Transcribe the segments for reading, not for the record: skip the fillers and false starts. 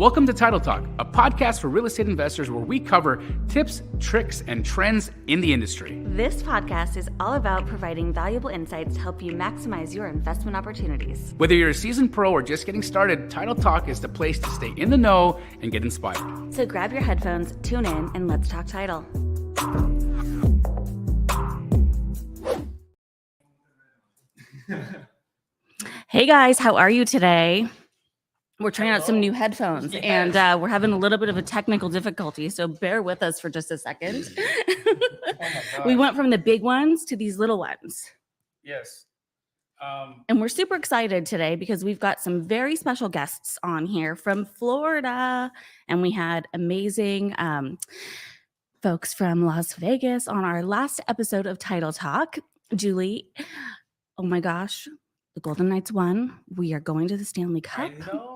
Welcome to Title Talk, a podcast for real estate investors where we cover tips, tricks, and trends in the industry. This podcast is all about providing valuable insights to help you maximize your investment opportunities. Whether you're a seasoned pro or just getting started, Title Talk is the place to stay in the know and get inspired. So grab your headphones, tune in, and let's talk title. Hey guys, how are you today? We're trying out some new headphones, and we're having a little bit of a technical difficulty, so bear with us for just a second. We went from the big ones to these little ones. Yes. And we're super excited today because we've got some very special guests on here from Florida, and we had amazing folks from Las Vegas on our last episode of Title Talk. Julie, oh my gosh, the Golden Knights won. We are going to the Stanley Cup. I know.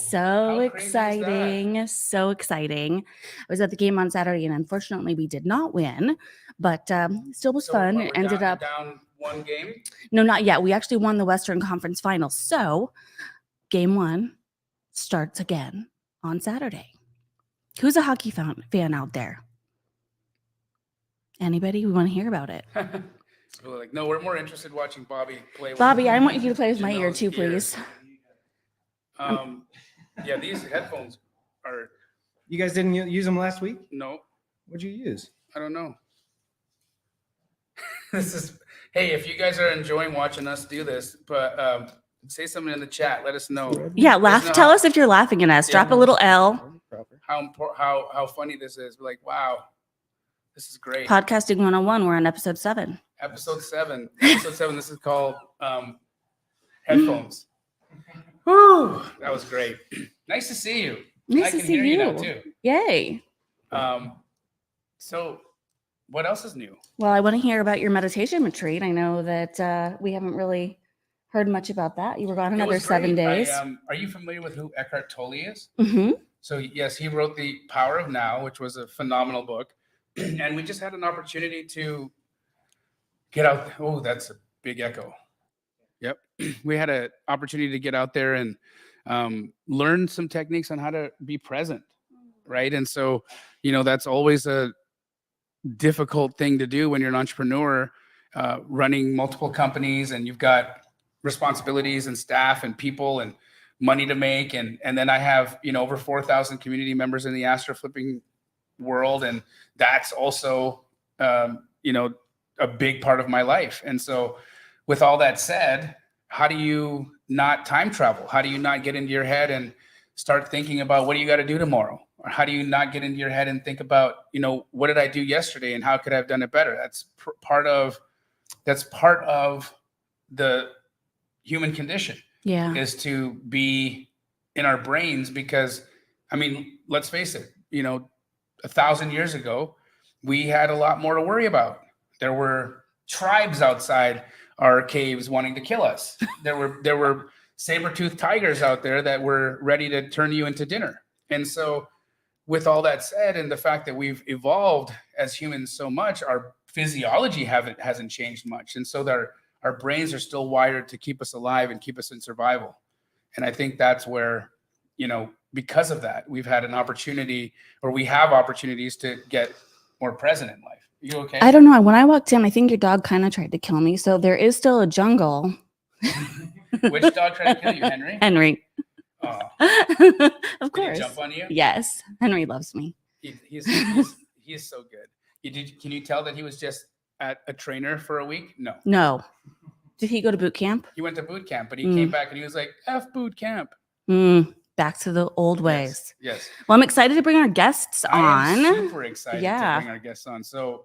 So exciting. So exciting. I was at the game on Saturday, and unfortunately we did not win, but still was fun. What, It ended up down one game? No, not yet. We actually won the Western Conference Finals. So game one starts again on Saturday. Who's a hockey fan out there? Anybody? We want to hear about it. So like, no, we're more interested watching Bobby play. Bobby, I want you to play with my ear too, please. Yeah, these headphones are. You guys didn't use them last week? No, What'd you use? I don't know. Hey, if you guys are enjoying watching us do this, but say something in the chat. Let us know. Yeah, laugh. Tell us if you're laughing at us. Yeah. Drop a little L. How funny this is. We're like, wow, this is great. Podcasting 101. We're on episode 7. Episode 7. Episode 7. This is called headphones. Woo, that was great. Nice to see you. Nice I to can see hear you you. now too. Yay. So what else is new? Well, I want to hear about your meditation retreat. I know that we haven't really heard much about that. You were gone another 7 days. Are you familiar with who Eckhart Tolle is? Mm-hmm. So yes, he wrote The Power of Now, which was a phenomenal book. And we just had an opportunity to get out. Oh, that's a big echo. Yep. We had an opportunity to get out there and learn some techniques on how to be present. Right. And so, that's always a difficult thing to do when you're an entrepreneur running multiple companies and you've got responsibilities and staff and people and money to make. And then I have, over 4,000 community members in the Astro flipping world. And that's also, a big part of my life. And so with all that said, how do you not time travel? How do you not get into your head and start thinking about what do you got to do tomorrow? Or how do you not get into your head and think about, what did I do yesterday and how could I have done it better? That's part of the human condition. Yeah. Is to be in our brains because, let's face it, 1,000 years ago, we had a lot more to worry about. There were tribes outside our caves wanting to kill us. There were saber-toothed tigers out there that were ready to turn you into dinner. And so with all that said, and the fact that we've evolved as humans so much, our physiology hasn't changed much. And so our brains are still wired to keep us alive and keep us in survival. And I think that's where, because of that, we've had an opportunity, or we have opportunities to get more present in life. You okay? I don't know. When I walked in, I think your dog kind of tried to kill me. So there is still a jungle. Which dog tried to kill you, Henry? Henry. Oh. Of course. Did he jump on you? Yes. Henry loves me. He's so good. Can you tell that he was just at a trainer for a week? No. No. Did he go to boot camp? He went to boot camp, but he came back and he was like, F boot camp. Back to the old ways. Yes. Well, I'm excited to bring our guests on. I'm super excited to bring our guests on. So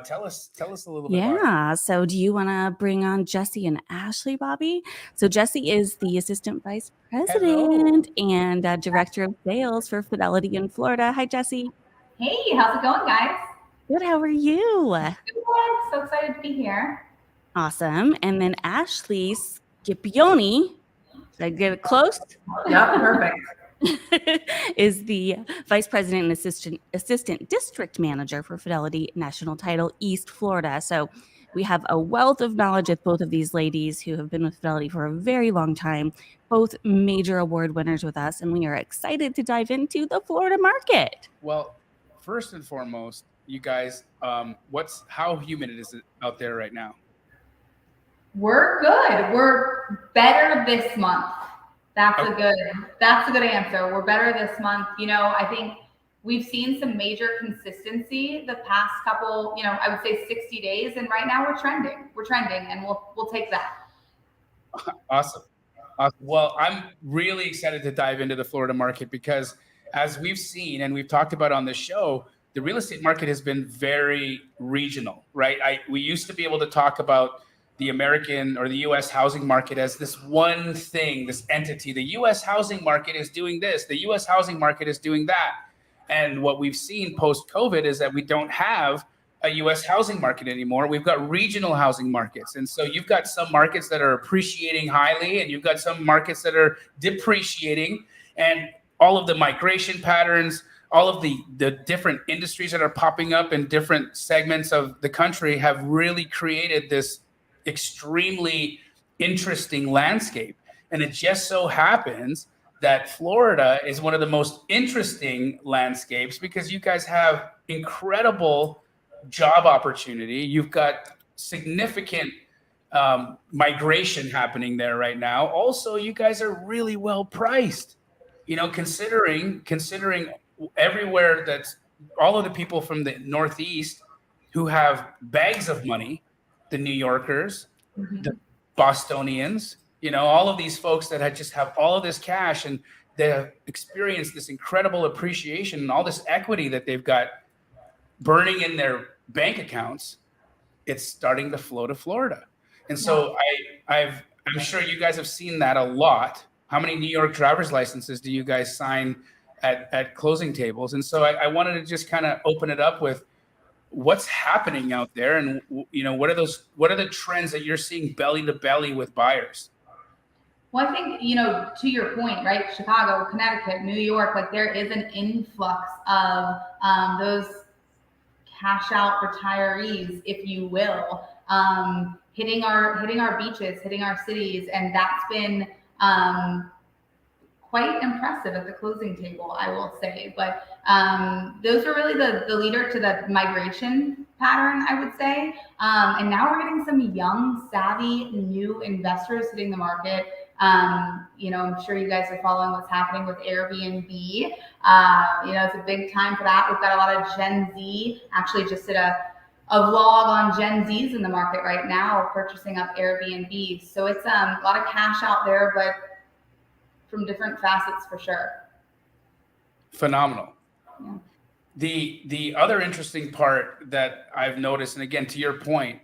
tell us a little bit about it. Yeah. So do you want to bring on Jesse and Ashley, Bobby? So Jesse is the Assistant Vice President and Director of Sales for Fidelity in Florida. Hi, Jesse. Hey, how's it going, guys? Good. How are you? Good. So excited to be here. Awesome. And then Ashley Scipione. Did I get it close? Yeah, perfect. Is the Vice President and Assistant District Manager for Fidelity National Title East Florida. So We have a wealth of knowledge with both of these ladies who have been with Fidelity for a very long time, both major award winners with us, and we are excited to dive into the Florida market. Well, first and foremost, you guys, how humid is it out there right now? We're good. We're better this month. That's a good answer. We're better this month. I think we've seen some major consistency the past couple, I would say 60 days. And right now we're trending. And we'll take that. Awesome. Well, I'm really excited to dive into the Florida market because as we've seen and we've talked about on the show, the real estate market has been very regional, right? We used to be able to talk about the American or the U.S. housing market as this one thing, this entity. The U.S. housing market is doing this. The U.S. housing market is doing that. And what we've seen post-COVID is that we don't have a U.S. housing market anymore. We've got regional housing markets. And so you've got some markets that are appreciating highly, and you've got some markets that are depreciating. And all of the migration patterns, all of the different industries that are popping up in different segments of the country have really created this extremely interesting landscape. And it just so happens that Florida is one of the most interesting landscapes because you guys have incredible job opportunity. You've got significant migration happening there right now. Also, you guys are really well priced. Considering everywhere, that's all of the people from the Northeast who have bags of money, the New Yorkers, the Bostonians, all of these folks that just have all of this cash and they have experienced this incredible appreciation and all this equity that they've got burning in their bank accounts. It's starting to flow to Florida. And so I'm sure you guys have seen that a lot. How many New York driver's licenses do you guys sign at closing tables? And so I wanted to just kind of open it up with what's happening out there, and what are the trends that you're seeing belly to belly with buyers? Well, I think, to your point, right? Chicago, Connecticut, New York, like there is an influx of those cash out retirees, if you will, hitting our beaches, hitting our cities. And that's been quite impressive at the closing table, I will say. But those are really the leader to the migration pattern, I would say. And now we're getting some young, savvy, new investors hitting the market. I'm sure you guys are following what's happening with Airbnb. It's a big time for that. We've got a lot of Gen Z. Actually just did a vlog on Gen Zs in the market right now, purchasing up Airbnb. So it's a lot of cash out there, but from different facets for sure. Phenomenal. Yeah. The other interesting part that I've noticed, and again, to your point,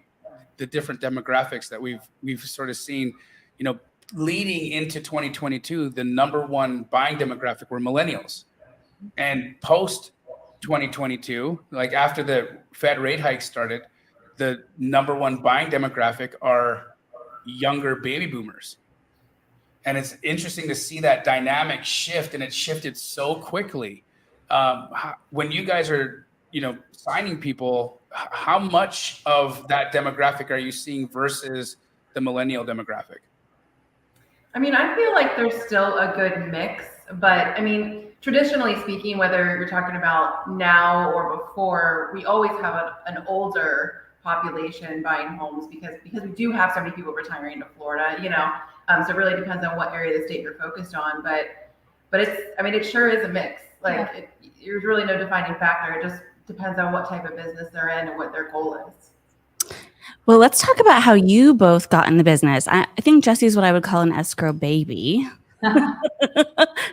the different demographics that we've sort of seen, leading into 2022, the number one buying demographic were millennials. And post 2022, like after the Fed rate hike started, the number one buying demographic are younger baby boomers. And it's interesting to see that dynamic shift, and it shifted so quickly. When you guys are, signing people, how much of that demographic are you seeing versus the millennial demographic? I mean, I feel like there's still a good mix, but I mean, traditionally speaking, whether you're talking about now or before, we always have an older population buying homes because we do have so many people retiring to Florida, so it really depends on what area of the state you're focused on, but it sure is a mix. Like there's really no defining factor. It just depends on what type of business they're in and what their goal is. Well, let's talk about how you both got in the business. I think Jesse's what I would call an escrow baby.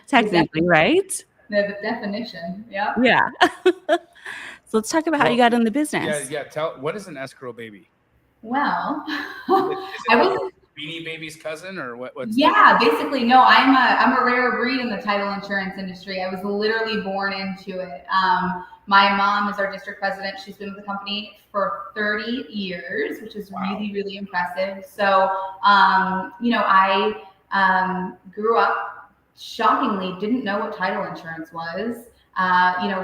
Technically, right? The definition. Yeah. Yeah. So let's talk about how you got in the business. Yeah. What is an escrow baby? Well, I was Beanie Baby's cousin, or what? Basically, no. I'm a rare breed in the title insurance industry. I was literally born into it. My mom is our district president. She's been with the company for 30 years, which is really, really impressive. So, I grew up, shockingly, didn't know what title insurance was.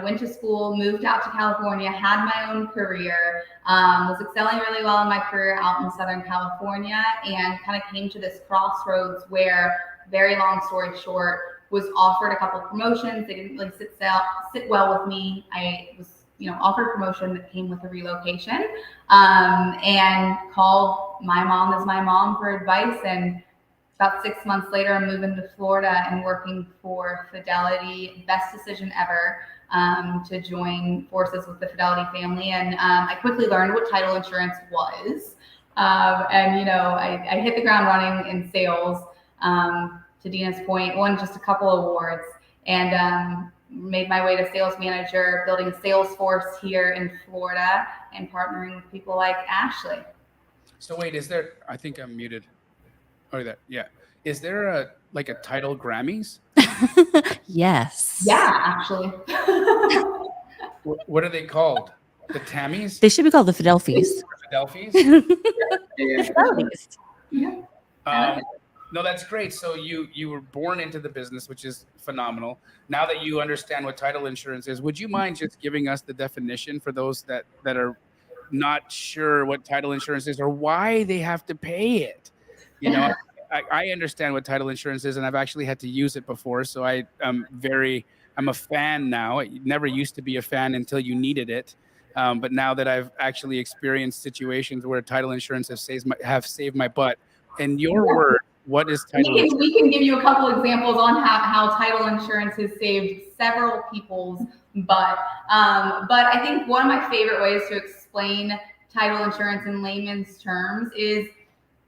Went to school, moved out to California, had my own career, was excelling really well in my career out in Southern California, and kind of came to this crossroads where, very long story short, was offered a couple of promotions. They didn't really sit well with me. I was offered a promotion that came with a relocation, and called my mom as my mom for advice. And about 6 months later, I'm moving to Florida and working for Fidelity. Best decision ever, to join forces with the Fidelity family. And I quickly learned what title insurance was. I hit the ground running in sales. To Dina's point, won just a couple awards, and made my way to sales manager, building a sales force here in Florida and partnering with people like Ashley. So wait, I think I'm muted. Oh, that, yeah. Is there a title Grammys? Yes. Yeah, actually. What are they called? The Tammys? They should be called the Fidelfies. Fidelfies? Fidelities. Yeah. No, that's great. So you were born into the business, which is phenomenal. Now that you understand what title insurance is, would you mind just giving us the definition for those that are not sure what title insurance is or why they have to pay it? I understand what title insurance is, and I've actually had to use it before. So I'm a fan now. I never used to be a fan until you needed it. But now that I've actually experienced situations where title insurance have saved my butt, in your word, what is title insurance? We can give you a couple examples on how title insurance has saved several people's butt. But I think one of my favorite ways to explain title insurance in layman's terms is,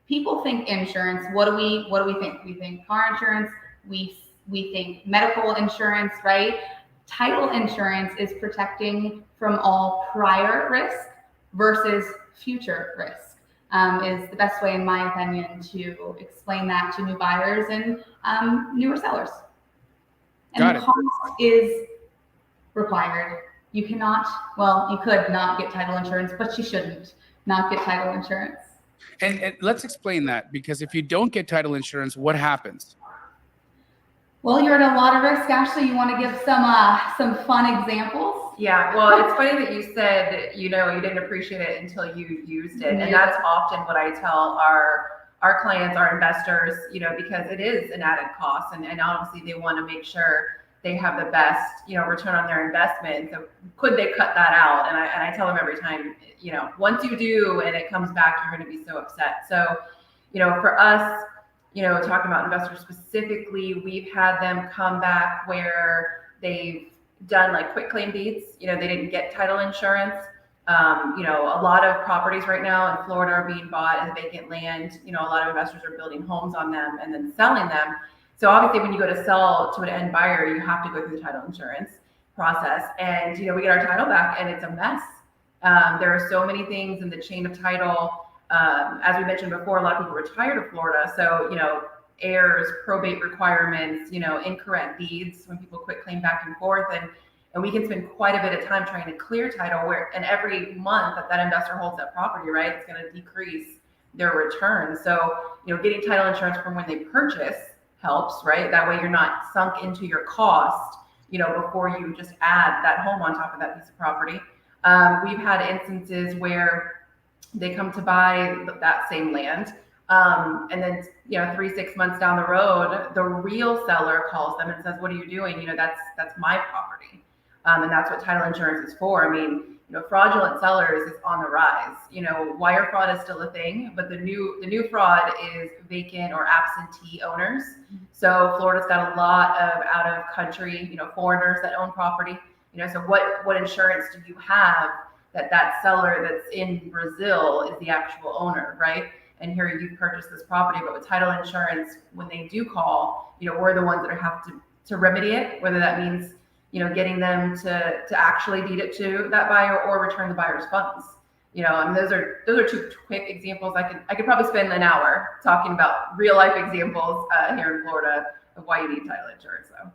people think insurance. What do we think? We think car insurance. We think medical insurance, right? Title insurance is protecting from all prior risk versus future risk. Is the best way, in my opinion, to explain that to new buyers and newer sellers. And the cost is required. You could not get title insurance, but you shouldn't not get title insurance. And let's explain that, because if you don't get title insurance, what happens? Well, you're at a lot of risk. Ashley, you want to give some fun examples? Yeah, well, it's funny that you said, you didn't appreciate it until you used it. And that's often what I tell our clients, our investors, because it is an added cost. And obviously they want to make sure they have the best, return on their investment. So could they cut that out? And I tell them every time, once you do and it comes back, you're going to be so upset. So, for us, talking about investors specifically, we've had them come back where they've done like quick claim deeds. They didn't get title insurance. A lot of properties right now in Florida are being bought as vacant land. A lot of investors are building homes on them and then selling them. So obviously when you go to sell to an end buyer, you have to go through the title insurance process. And, we get our title back and it's a mess. There are so many things in the chain of title. As we mentioned before, a lot of people retire to Florida. So, heirs, probate requirements, incorrect deeds when people quit claim back and forth. And we can spend quite a bit of time trying to clear title and every month that investor holds that property, right, it's going to decrease their return. So, getting title insurance from when they purchase helps, right? That way you're not sunk into your cost, before you just add that home on top of that piece of property. We've had instances where they come to buy that same land. And then, 3-6 months down the road, the real seller calls them and says, what are you doing? That's my property. And that's what title insurance is for. I mean, fraudulent sellers is on the rise. Wire fraud is still a thing, but the new fraud is vacant or absentee owners. So Florida's got a lot of out of country, foreigners that own property. So what insurance do you have that seller that's in Brazil is the actual owner, right? And here you purchased this property, but with title insurance, when they do call, we're the ones that have to remedy it, whether that means, getting them to actually deed it to that buyer or return the buyer's funds. Those are two quick examples. I could probably spend an hour talking about real life examples here in Florida of why you need title insurance, though.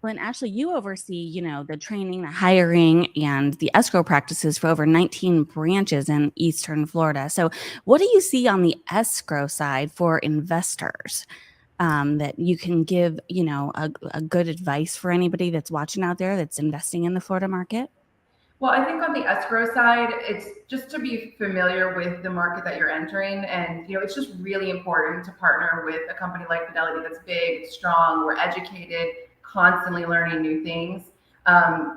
Well, and Ashley, you oversee, the training, the hiring, and the escrow practices for over 19 branches in Eastern Florida. So what do you see on the escrow side for investors? that you can give, a good advice for anybody that's watching out there that's investing in the Florida market? Well, I think on the escrow side, it's just to be familiar with the market that you're entering. And, it's just really important to partner with a company like Fidelity that's big, strong, we're educated, constantly learning new things,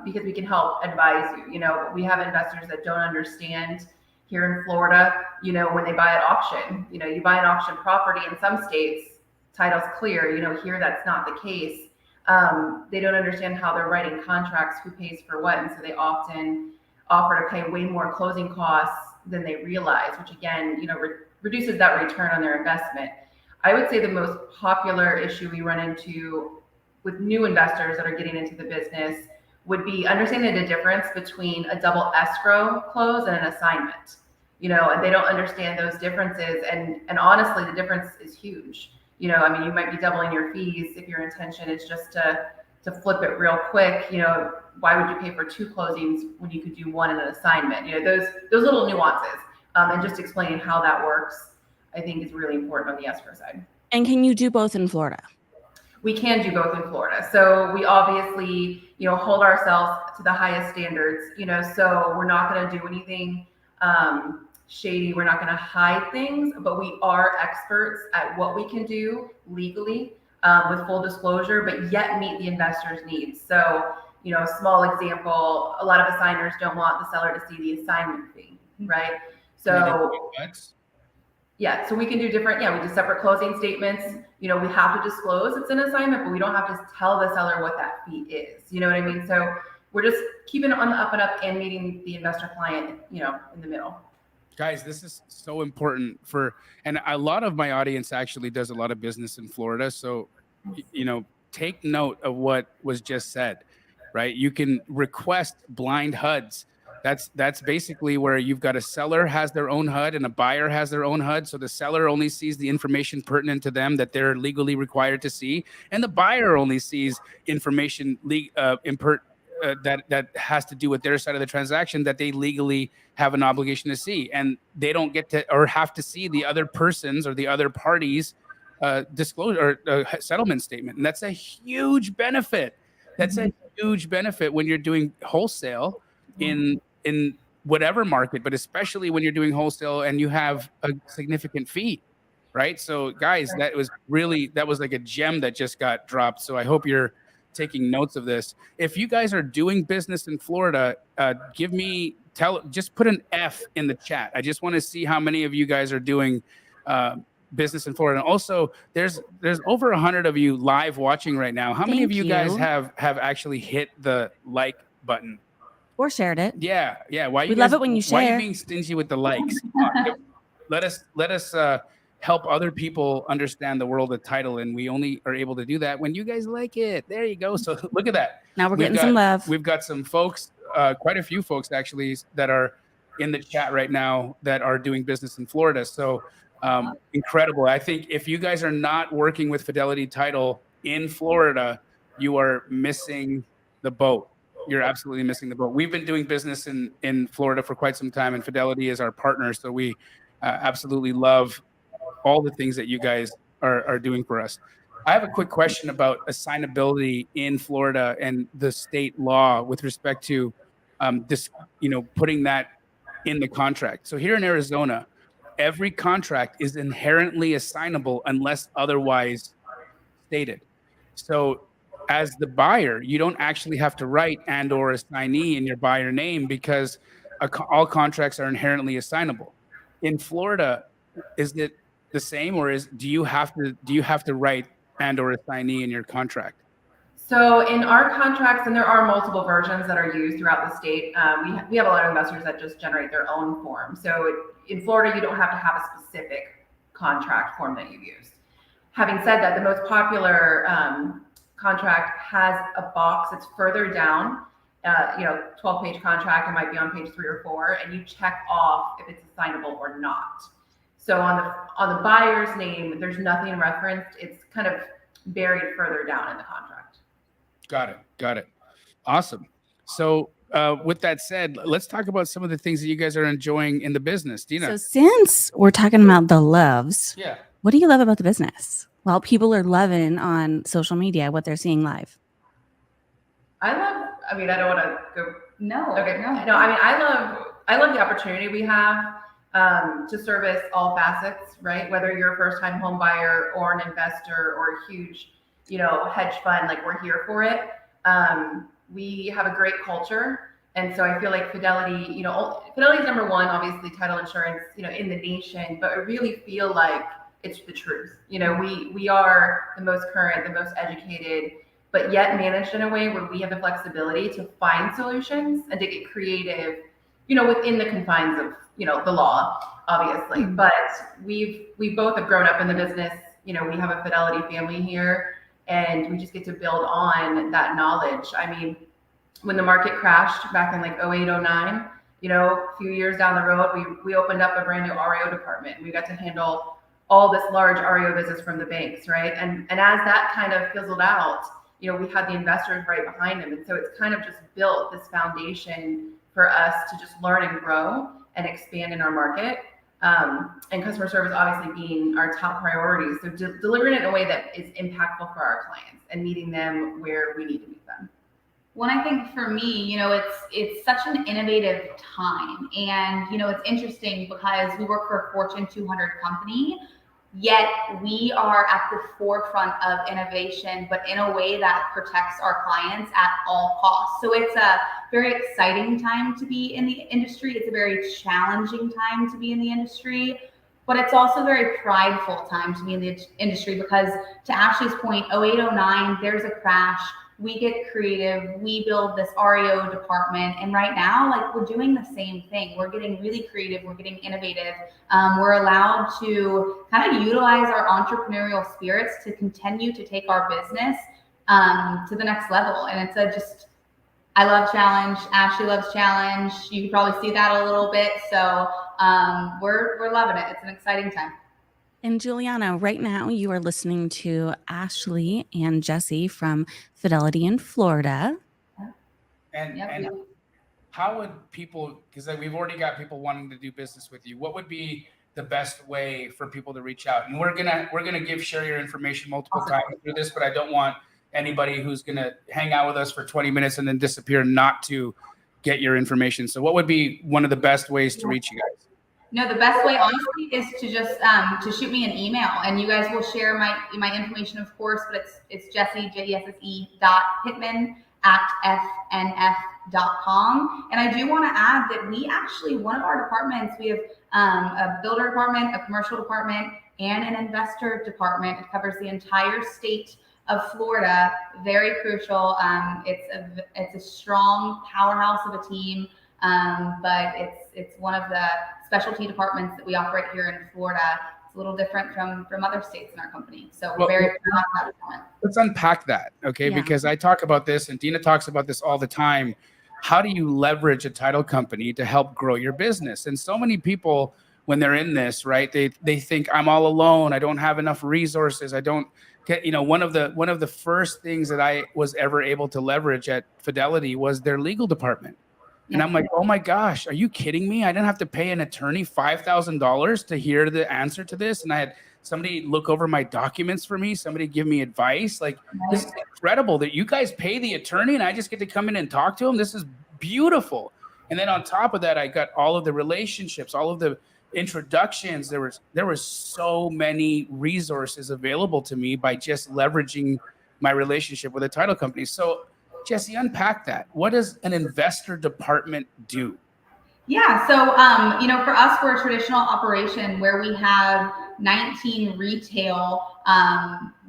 because we can help advise you. We have investors that don't understand here in Florida, when they buy at auction, you buy an auction property in some states, title's clear, here that's not the case. They don't understand how they're writing contracts, who pays for what, and so they often offer to pay way more closing costs than they realize, which again, reduces that return on their investment. I would say the most popular issue we run into with new investors that are getting into the business would be understanding the difference between a double escrow close and an assignment. And they don't understand those differences, and honestly, the difference is huge. You might be doubling your fees if your intention is just to flip it real quick. Why would you pay for 2 closings when you could do 1 in an assignment? Those little nuances, and just explaining how that works, I think is really important on the escrow side. And can you do both in Florida? We can do both in Florida. So we obviously, hold ourselves to the highest standards, so we're not going to do anything shady. We're not going to hide things, but we are experts at what we can do legally with full disclosure, but yet meet the investor's needs. So, a small example, a lot of assigners don't want the seller to see the assignment fee, right? So yeah, so we can do different, we do separate closing statements. We have to disclose it's an assignment, but we don't have to tell the seller what that fee is. You know what I mean? So we're just keeping it on the up and up and meeting the investor client, in the middle. Guys, this is so important and a lot of my audience actually does a lot of business in Florida. So, take note of what was just said, right? You can request blind HUDs. That's basically where you've got a seller has their own HUD and a buyer has their own HUD. So the seller only sees the information pertinent to them that they're legally required to see, and the buyer only sees information that has to do with their side of the transaction that they legally have an obligation to see, and they don't get to or have to see the other person's or the other party's disclosure or settlement statement. And that's a huge benefit. That's a huge benefit when you're doing wholesale in whatever market, but especially when you're doing wholesale and you have a significant fee, right? So guys, that was like a gem that just got dropped. So I hope you're taking notes of this. If you guys are doing business in Florida, just put an F in the chat. I just want to see how many of you guys are doing business in Florida. And also, there's over 100 of you live watching right now. How many of you guys have actually hit the like button or shared it? Yeah. Why we love it when you share. Why are you being stingy with the likes? Let us help other people understand the world of title, and we only are able to do that when you guys like it. There you go. So look at that. Now we're getting some love. We've got some folks, quite a few folks actually, that are in the chat right now that are doing business in Florida. So incredible. I think if you guys are not working with Fidelity Title in Florida, you are missing the boat. You're absolutely missing the boat. We've been doing business in Florida for quite some time, and Fidelity is our partner. So we absolutely love all the things that you guys are doing for us. I have a quick question about assignability in Florida and the state law with respect to this, putting that in the contract. So here in Arizona, every contract is inherently assignable unless otherwise stated. So as the buyer, you don't actually have to write and or assignee in your buyer name because all contracts are inherently assignable. In Florida, is it the same, or do you have to write and or assignee in your contract? So in our contracts, and there are multiple versions that are used throughout the state, we have a lot of investors that just generate their own form. So in Florida, you don't have to have a specific contract form that you use. Having said that, the most popular contract has a box that's further down, 12-page contract, it might be on page 3 or 4, and you check off if it's assignable or not. So on the buyer's name, there's nothing referenced. It's kind of buried further down in the contract. Got it. Awesome. So with that said, let's talk about some of the things that you guys are enjoying in the business. Dina. So since we're talking about the loves, yeah, what do you love about the business? Well, people are loving on social media what they're seeing live. I mean, I don't want to go. No, Okay. no. No, I mean, I love the opportunity we have to service all facets, right? Whether you're a first-time home buyer or an investor or a huge, hedge fund, like we're here for it. We have a great culture. And so I feel like Fidelity, Fidelity's number one, obviously title insurance, in the nation, but I really feel like it's the truth. We are the most current, the most educated, but yet managed in a way where we have the flexibility to find solutions and to get creative, within the confines of, the law, obviously. Mm-hmm. But we both have grown up in the business. We have a Fidelity family here, and we just get to build on that knowledge. I mean, when the market crashed back in like 08, 09, a few years down the road, we opened up a brand new REO department. We got to handle all this large REO business from the banks, right? And as that kind of fizzled out, we had the investors right behind them. And so it's kind of just built this foundation for us to just learn and grow and expand in our market. And customer service obviously being our top priority. So delivering it in a way that is impactful for our clients and meeting them where we need to meet them. Well, I think for me, it's such an innovative time. And, it's interesting because we work for a Fortune 200 company, yet we are at the forefront of innovation, but in a way that protects our clients at all costs. So it's a very exciting time to be in the industry. It's a very challenging time to be in the industry, but it's also a very prideful time to be in the industry because, to Ashley's point, 08, 09, there's a crash. We get creative, we build this REO department. And right now, like, we're doing the same thing. We're getting really creative, we're getting innovative. We're allowed to kind of utilize our entrepreneurial spirits to continue to take our business to the next level. And it's I love challenge. Ashley loves challenge. You can probably see that a little bit. So we're loving it. It's an exciting time. And Juliana, right now you are listening to Ashley and Jesse from Fidelity in Florida. And Yep. and how would people, because we've already got people wanting to do business with you, what would be the best way for people to reach out? And we're gonna share your information multiple times through this, but I don't want anybody who's gonna hang out with us for 20 minutes and then disappear not to get your information. So what would be one of the best ways to reach you guys? No, the best way, honestly, is to just to shoot me an email, and you guys will share my information, of course. But it's Jesse JESSE.Pittman@FNF.com. And I do want to add that we actually, one of our departments, we have a builder department, a commercial department, and an investor department. It covers the entire state of Florida. Very crucial. It's a strong powerhouse of a team. But it's one of the specialty departments that we operate here in Florida. It's a little different from other states in our company. So we're very proud of that department. Let's unpack that, okay? Yeah. Because I talk about this and Dina talks about this all the time. How do you leverage a title company to help grow your business? And so many people, when they're in this, right, they think I'm all alone. I don't have enough resources. I don't get, one of the first things that I was ever able to leverage at Fidelity was their legal department. And I'm like, oh my gosh, are you kidding me? I didn't have to pay an attorney $5,000 to hear the answer to this. And I had somebody look over my documents for me, somebody give me advice. Like, this is incredible that you guys pay the attorney and I just get to come in and talk to him. This is beautiful. And then on top of that, I got all of the relationships, all of the introductions. There was so many resources available to me by just leveraging my relationship with a title company. So Jesse, unpack that. What does an investor department do? Yeah, so for us, we're a traditional operation where we have 19 retail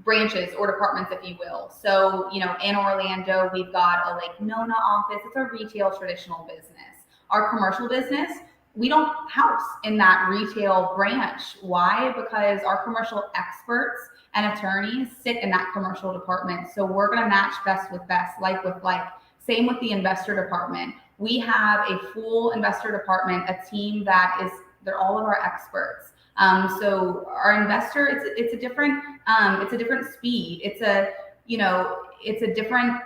branches or departments, if you will. So in Orlando, we've got a Lake Nona office. It's a retail traditional business. Our commercial business, we don't house in that retail branch. Why? Because our commercial experts and attorneys sit in that commercial department. So we're going to match best with best, like with like. Same with the investor department. We have a full investor department, a team they're all of our experts. So our investor, it's a different speed. It's a different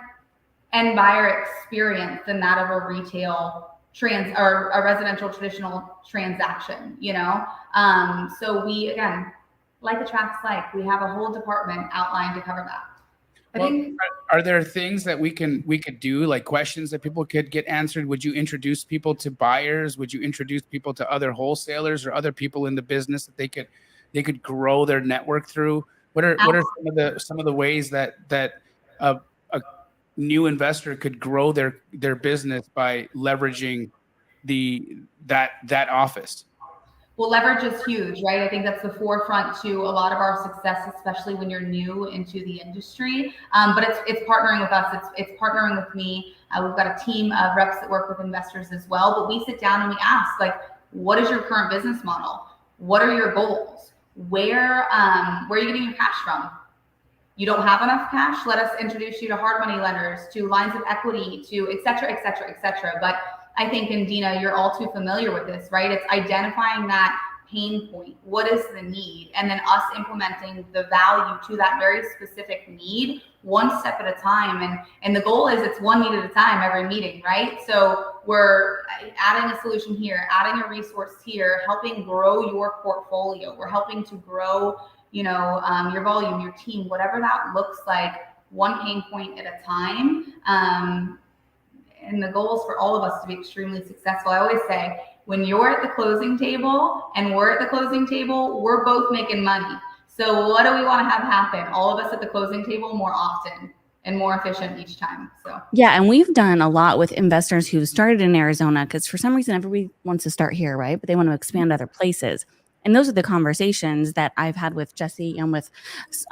end buyer experience than that of a retail or a residential traditional transaction. So we, again, like attracts like. We have a whole department outlined to cover that. I Well, think are there things that we could do, like questions that people could get answered? Would you introduce people to buyers? Would you introduce people to other wholesalers or other people in the business that they could grow their network through? What are some of the ways that a new investor could grow their business by leveraging that office? Well, leverage is huge, right? I think that's the forefront to a lot of our success, especially when you're new into the industry. But it's partnering with us. It's partnering with me. We've got a team of reps that work with investors as well. But we sit down and we ask, like, what is your current business model? What are your goals? Where are you getting your cash from? You don't have enough cash? Let us introduce you to hard money lenders, to lines of equity, to et cetera, et cetera, et cetera. But I think, and Dina, you're all too familiar with this, right? It's identifying that pain point. What is the need? And then us implementing the value to that very specific need, one step at a time. And the goal is it's one need at a time every meeting, right? So we're adding a solution here, adding a resource here, helping grow your portfolio. We're helping to grow, your volume, your team, whatever that looks like, one pain point at a time. And the goal is for all of us to be extremely successful. I always say, when you're at the closing table and we're at the closing table, we're both making money. So what do we want to have happen? All of us at the closing table more often and more efficient each time. So Yeah, and we've done a lot with investors who started in Arizona because for some reason everybody wants to start here, right? But they want to expand other places. And those are the conversations that I've had with Jessie and with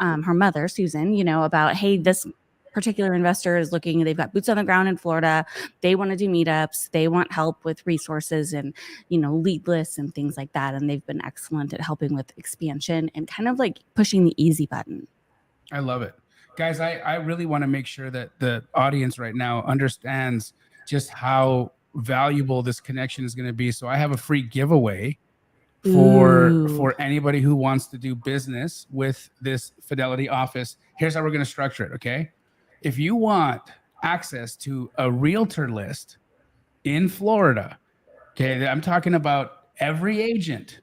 her mother, Susan, about, hey, this particular investor is looking, they've got boots on the ground in Florida. They want to do meetups. They want help with resources and, lead lists and things like that. And they've been excellent at helping with expansion and kind of like pushing the easy button. I love it. Guys, I really want to make sure that the audience right now understands just how valuable this connection is going to be. So I have a free giveaway for anybody who wants to do business with this Fidelity office. Here's how we're going to structure it, okay? If you want access to a realtor list in Florida, okay, I'm talking about every agent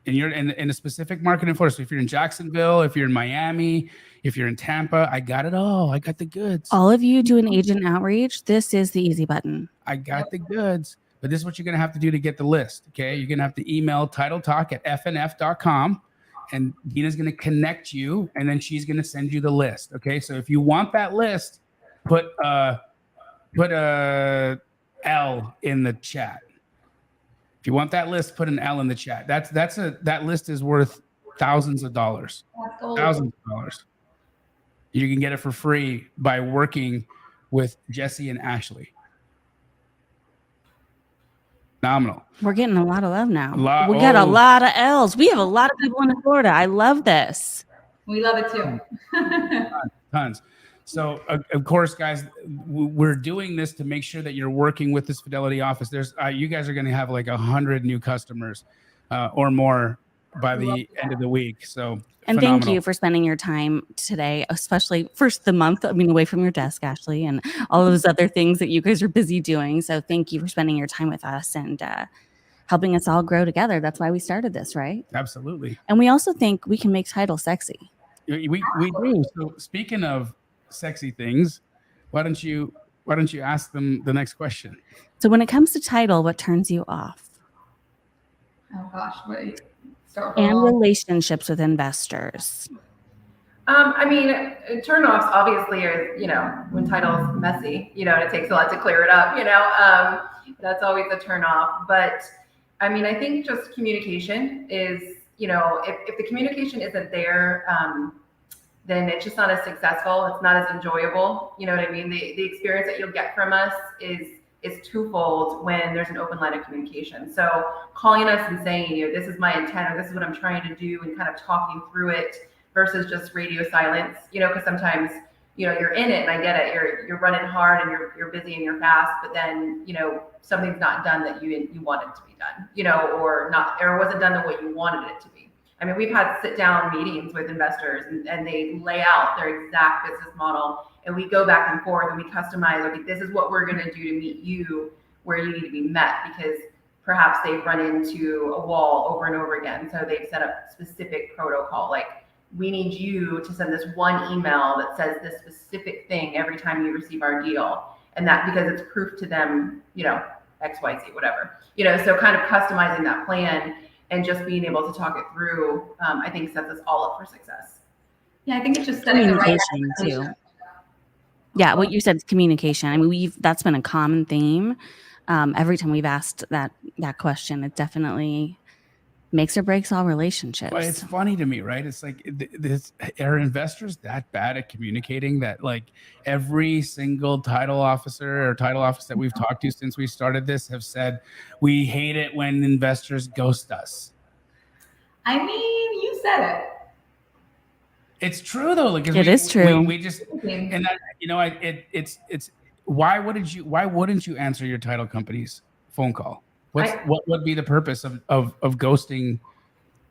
in a specific market in Florida. So if you're in Jacksonville, if you're in Miami, if you're in Tampa, I got it all. I got the goods. All of you doing agent outreach, this is the easy button. I got the goods. But this is what you're going to have to do to get the list, okay? You're going to have to email titletalk@fnf.com, and Dina's going to connect you, and then she's going to send you the list, okay? So if you want that list, put a L in the chat. If you want that list, put an L in the chat. That list is worth thousands of dollars. Thousands of dollars. You can get it for free by working with Jessie and Ashley. Phenomenal. We're getting a lot of love now. We got a lot of L's. We have a lot of people in Florida. I love this. we love it too. Tons. So of course, guys, we're doing this to make sure that you're working with this Fidelity office. There's you guys are going to have like 100 new customers or more by the end of the week. So and phenomenal. Thank you for spending your time today, especially first the month, away from your desk, Ashley, and all those other things that you guys are busy doing. So thank you for spending your time with us and helping us all grow together. That's why we started this, right? Absolutely. And we also think we can make title sexy. We do. So speaking of sexy things, why don't you ask them the next question? So when it comes to title, what turns you off? Oh gosh, wait. And relationships with investors. Turnoffs obviously are, when title's messy, and it takes a lot to clear it up, that's always a turnoff. But I think just communication is, if the communication isn't there, then it's just not as successful. It's not as enjoyable. You know what I mean? The experience that you'll get from us is twofold when there's an open line of communication. So calling us and saying, this is my intent, or this is what I'm trying to do, and kind of talking through it versus just radio silence, because sometimes, you're in it and I get it. You're running hard and you're busy and you're fast, but then, something's not done that you wanted to be done, or wasn't done the way you wanted it to be. We've had sit down meetings with investors and they lay out their exact business model, and we go back and forth and we customize, okay, this is what we're going to do to meet you where you need to be met, because perhaps they've run into a wall over and over again. So they've set up specific protocol, like we need you to send this one email that says this specific thing every time you receive our deal. And that because it's proof to them, X, Y, Z, whatever, so kind of customizing that plan and just being able to talk it through, I think sets us all up for success. Yeah, I think it's just setting the right Communication too. expectation. Yeah, what you said is communication. I mean, that's been a common theme. Every time we've asked that question, it definitely makes or breaks all relationships. But it's funny to me, right? It's like, are investors that bad at communicating that like every single title officer or title office that we've talked to since we started this have said, we hate it when investors ghost us. I mean, you said it. It's true though. Like It is true. We just, and that, it's why wouldn't you answer your title company's phone call? What would be the purpose of ghosting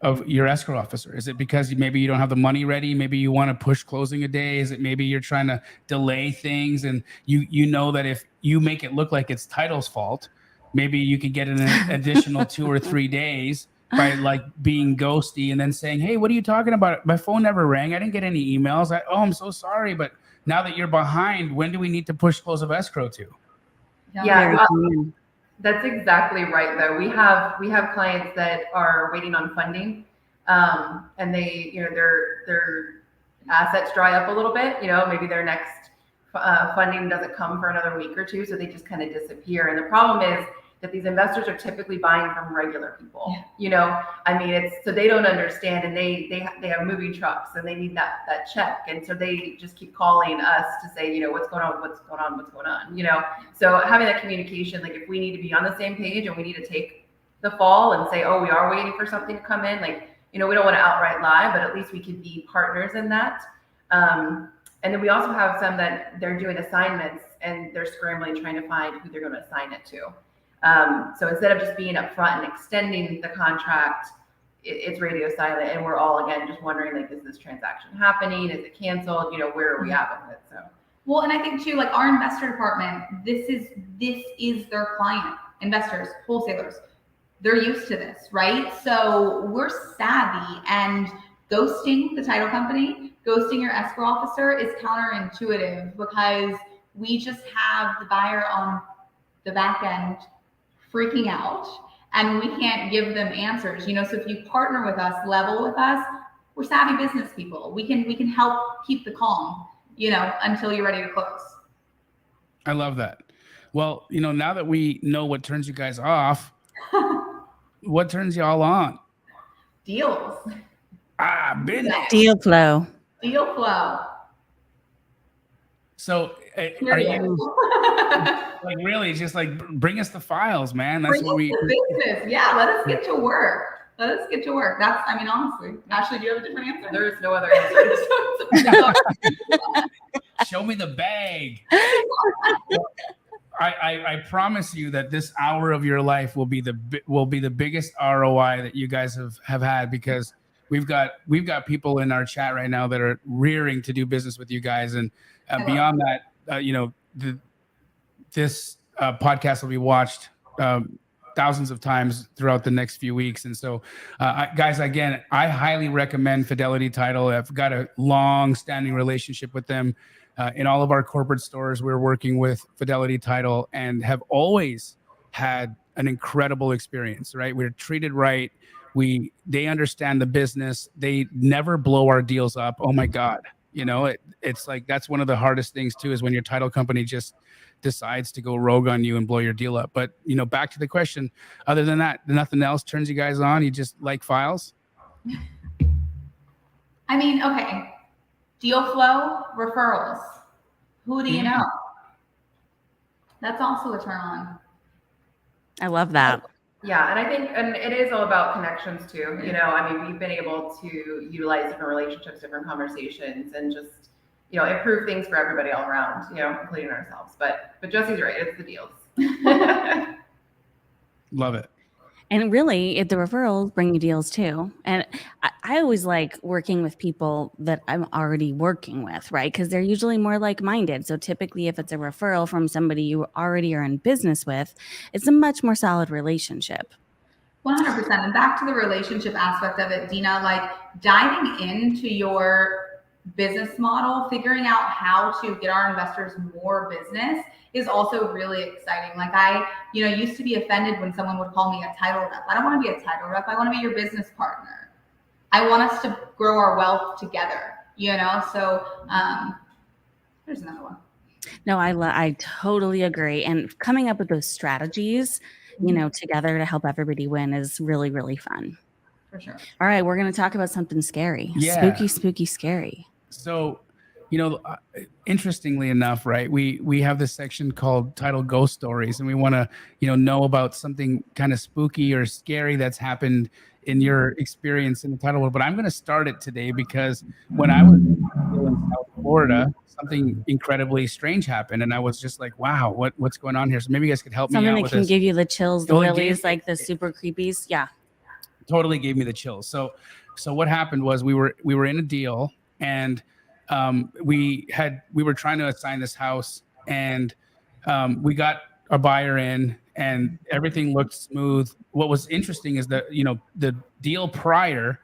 of your escrow officer? Is it because maybe you don't have the money ready? Maybe you want to push closing a day? Is it maybe you're trying to delay things and you know that if you make it look like it's title's fault, maybe you could get an additional 2 or 3 days by like being ghosty and then saying, hey, what are you talking about? My phone never rang. I didn't get any emails. I'm so sorry. But now that you're behind, when do we need to push close of escrow to? Yeah. That's exactly right, though. We have clients that are waiting on funding, and they, their assets dry up a little bit. Maybe their next funding doesn't come for another week or two, so they just kind of disappear. And the problem is that these investors are typically buying from regular people. It's so they don't understand, and they have moving trucks, and they need that check, and so they just keep calling us to say, what's going on. So having that communication, like if we need to be on the same page and we need to take the fall and say, oh, we are waiting for something to come in, like we don't want to outright lie, but at least we could be partners in that. And then we also have some that they're doing assignments and they're scrambling trying to find who they're going to assign it to. So instead of just being upfront and extending the contract, it's radio silent, and we're all again just wondering, like, is this transaction happening? Is it canceled? Where are we at with it? So well, and I think too, like our investor department, this is their client, investors, wholesalers. They're used to this, right? So we're savvy, and ghosting the title company, ghosting your escrow officer is counterintuitive because we just have the buyer on the back end freaking out and we can't give them answers. So if you partner with us, level with us, we're savvy business people. We can help keep the calm, until you're ready to close. I love that. Well, now that we know what turns you guys off, what turns you all on? Deals. Business. Deal flow. Deal flow. So are you like really just like bring us the files, man? That's what we business. Yeah, let us get to work. That's, honestly, Ashley, do you have a different answer? there is no other answer. show me the bag. I promise you that this hour of your life will be the biggest ROI that you guys have had, because we've got people in our chat right now that are rearing to do business with you guys, and beyond that, this podcast will be watched thousands of times throughout the next few weeks. And so, guys, again, I highly recommend Fidelity Title. I've got a long-standing relationship with them. In all of our corporate stores, we're working with Fidelity Title and have always had an incredible experience, right? We're treated right. They understand the business. They never blow our deals up. Oh my God. It's like, that's one of the hardest things too, is when your title company just decides to go rogue on you and blow your deal up. But, back to the question, other than that, nothing else turns you guys on? You just like files? Okay. Deal flow, referrals. Who do you know? That's also a turn on. I love that. Yeah, and I think, and it is all about connections too. We've been able to utilize different relationships, different conversations, and just, improve things for everybody all around, including ourselves. But Jesse's right, it's the deals. Love it. And really, the referrals bring you deals too. And I always like working with people that I'm already working with, right? Because they're usually more like-minded. So typically, if it's a referral from somebody you already are in business with, it's a much more solid relationship. 100%. And back to the relationship aspect of it, Dina, like diving into your business model, figuring out how to get our investors more business is also really exciting. Like I, used to be offended when someone would call me a title rep. I don't want to be a title rep. I want to be your business partner. I want us to grow our wealth together, So there's another one. No, I totally agree. And coming up with those strategies, together to help everybody win is really, really fun. For sure. All right, we're going to talk about something scary. Yeah. Spooky, spooky, scary. So, interestingly enough, right, we have this section called Title Ghost Stories, and we want to, know about something kind of spooky or scary that's happened in your experience in the title world. But I'm going to start it today because when I was in South Florida, something incredibly strange happened, and I was just like, "Wow, what's going on here?" So maybe you guys could help me out Something that with can this. give you the chills, the Well, it willies, gave- like the super creepies. Yeah. Totally gave me the chills. So what happened was we were in a deal, and we were trying to assign this house, and we got a buyer in, and everything looked smooth. What was interesting is that the deal prior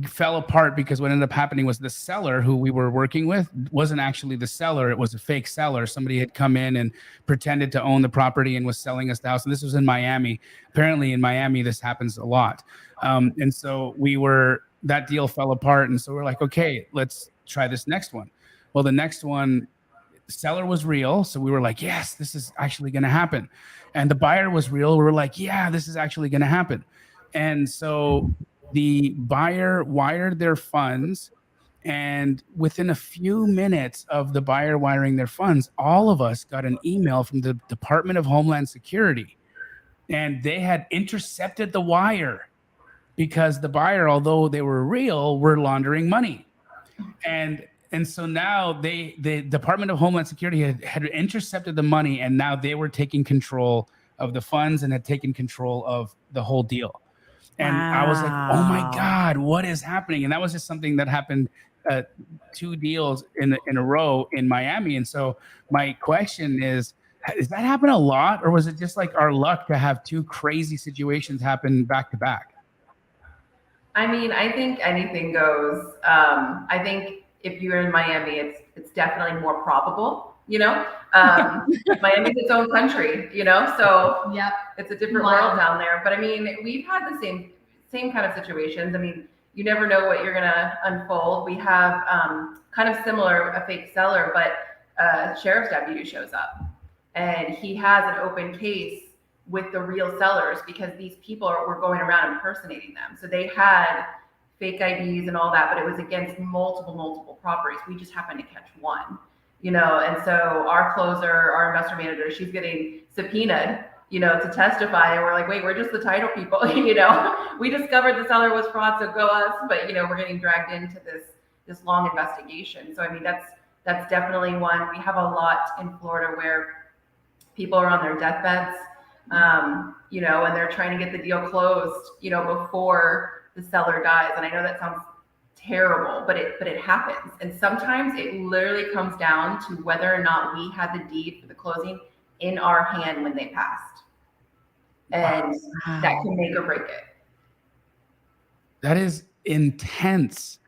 fell apart because what ended up happening was the seller who we were working with wasn't actually the seller. It was a fake seller. Somebody had come in and pretended to own the property and was selling us the house. And this was in Miami. Apparently in Miami, this happens a lot. And so that deal fell apart. And so we're like, okay, let's try this next one. Well, the next one, the seller was real. So we were like, yes, this is actually going to happen. And the buyer was real. We were like, yeah, this is actually going to happen. And so the buyer wired their funds, and within a few minutes of the buyer wiring their funds, all of us got an email from the Department of Homeland Security, and they had intercepted the wire because the buyer, although they were real, were laundering money. And so now the Department of Homeland Security had intercepted the money, and now they were taking control of the funds and had taken control of the whole deal. And I was like, oh my God, what is happening? And that was just something that happened 2 deals in a row in Miami. And so my question is, does that happen a lot? Or was it just like our luck to have 2 crazy situations happen back to back? I mean, I think anything goes. I think if you're in Miami, it's definitely more probable. Miami's its own country, so Yep. it's a different Wow. world down there. But I mean, we've had the same kind of situations. I mean, you never know what you're gonna unfold. We have kind of similar, a fake seller, but a sheriff's deputy shows up, and he has an open case with the real sellers because these people were going around impersonating them. So they had fake IDs and all that, but it was against multiple properties. We just happened to catch one. And so our closer, our investor manager, she's getting subpoenaed, to testify. And we're like, wait, we're just the title people, we discovered the seller was fraud, so go us. But, we're getting dragged into this long investigation. So, I mean, that's definitely one. We have a lot in Florida where people are on their deathbeds, and they're trying to get the deal closed, before the seller dies. And I know that sounds terrible, but it happens. And sometimes it literally comes down to whether or not we had the deed for the closing in our hand when they passed. And that can make or break it. That is intense.